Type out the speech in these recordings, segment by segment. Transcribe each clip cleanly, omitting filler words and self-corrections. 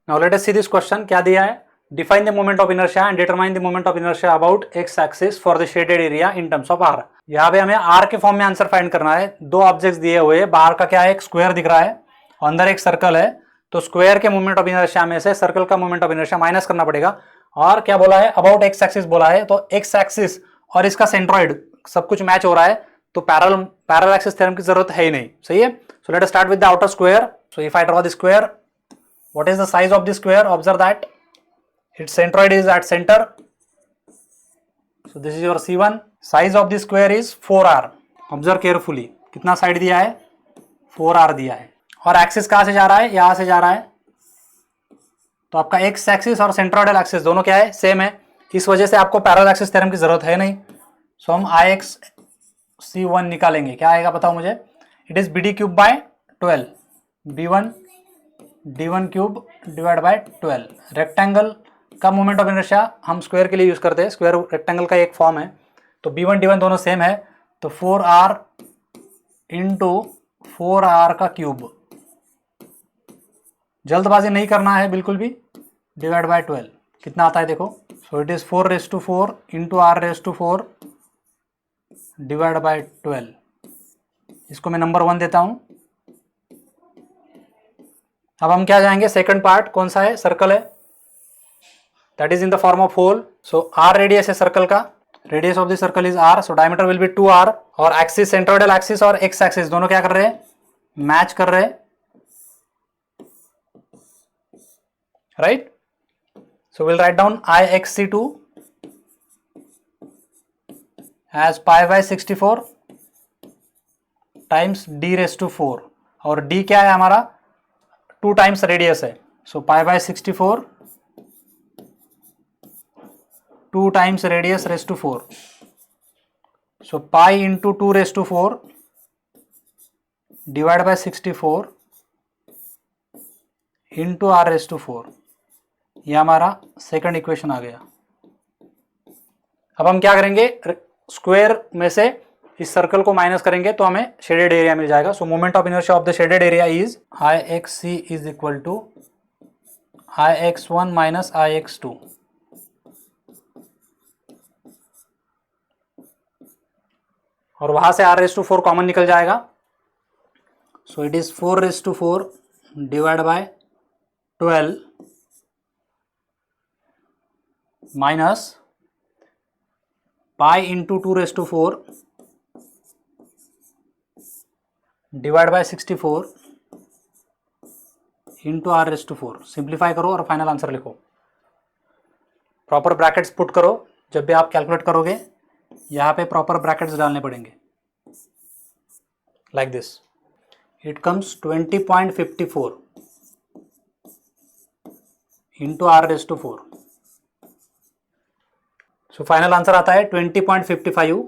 Now let us see this question. क्या दिया है? Define the moment of inertia and determine the moment of inertia about x axis for the shaded area in terms of r. यहाँ पे हमें r के form में answer find करना है। दो ऑब्जेक्ट्स दिए हुए हैं, बाहर का क्या है, एक स्क्वायर दिख रहा है, अंदर एक सर्कल है, तो स्क्वायर के मोमेंट ऑफ इनर्शिया में से सर्कल का मोमेंट ऑफ इनर्शिया माइनस करना पड़ेगा। और क्या बोला है, अबाउट एक्स एक्सिस बोला है, तो एक्स एक्सिस और इसका सेंट्रॉइड सब कुछ मैच हो रहा है, तो पैरेलल एक्सिस थ्योरम की जरूरत है ही नहीं। सही है। So let us start with the outer square. So if I draw the square, what is the size of the square? Observe that its centroid is at center, so this is your C1. Size of the square is 4r. Observe carefully, कितना side दिया है, 4r दिया है, और axis कहां से जा रहा है, यहां से जा रहा है, तो आपका एक्स एक्सिस और सेंट्रोइडल एक्सिस दोनों क्या है, सेम है, इस वजह से आपको पैरेलल एक्सिस थ्योरम की जरूरत है नहीं। सो हम Ix C1 निकालेंगे, क्या आएगा बताओ मुझे, it is BD cube by 12, B1 D1 cube divide by 12। Rectangle का मोमेंट ऑफ इनर्शिया हम स्क्वायर के लिए यूज करते हैं, स्क्वायर रेक्टेंगल का एक फॉर्म है, तो B1 D1 दोनों सेम है, तो 4r इंटू 4r का क्यूब, जल्दबाजी नहीं करना है बिल्कुल भी, डिवाइड बाय 12 कितना आता है देखो, सो it is 4⁴ into r⁴ divide by 12। इसको मैं नंबर 1 देता हूं। अब हम क्या जाएंगे, सेकंड पार्ट कौन सा है, सर्कल है, that is in the form of hole. So R radius है सर्कल का, radius of the circle is R, so diameter will be 2r, और एक्सिस सेंट्रोइडल एक्सिस और एक्स एक्सिस दोनों क्या कर रहे हैं, मैच कर रहे हैं, right. So will write down Ixc2 as π/64 times d⁴, और d क्या है हमारा, 2 टाइम्स रेडियस है, सो π/64 2 times radius ⁴, so pi into 2⁴ divide by 64 into r⁴, ये हमारा सेकंड इक्वेशन आ गया। अब हम क्या करेंगे, स्क्वायर में से इस सर्कल को माइनस करेंगे तो हमें शेडेड एरिया मिल जाएगा। So moment of inertia of the shaded area is Ixc is equal to Ix1 minus Ix2, और वहां से r⁴ कॉमन निकल जाएगा, so it is 4⁴ divide by 12 minus pi into 2⁴ divide by 64 into r⁴। Simplify करो और final answer लिखो। Proper brackets put करो, जब भी आप कैलकुलेट करोगे यहाँ पे प्रॉपर ब्रैकेट्स डालने पड़ेंगे, like this, it comes 20.54 into r⁴। So final answer आता है 20.55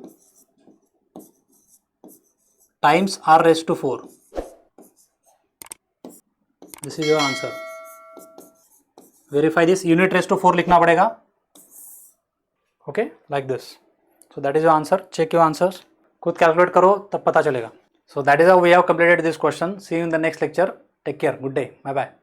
times r⁴। This is your answer. Verify this, unit ⁴ लिखना पड़ेगा, okay, like this. So that is your answer. Check your answers, खुद calculate करो तब पता चलेगा। So that is how we have completed this question. See you in the next lecture. Take care, good day, bye bye.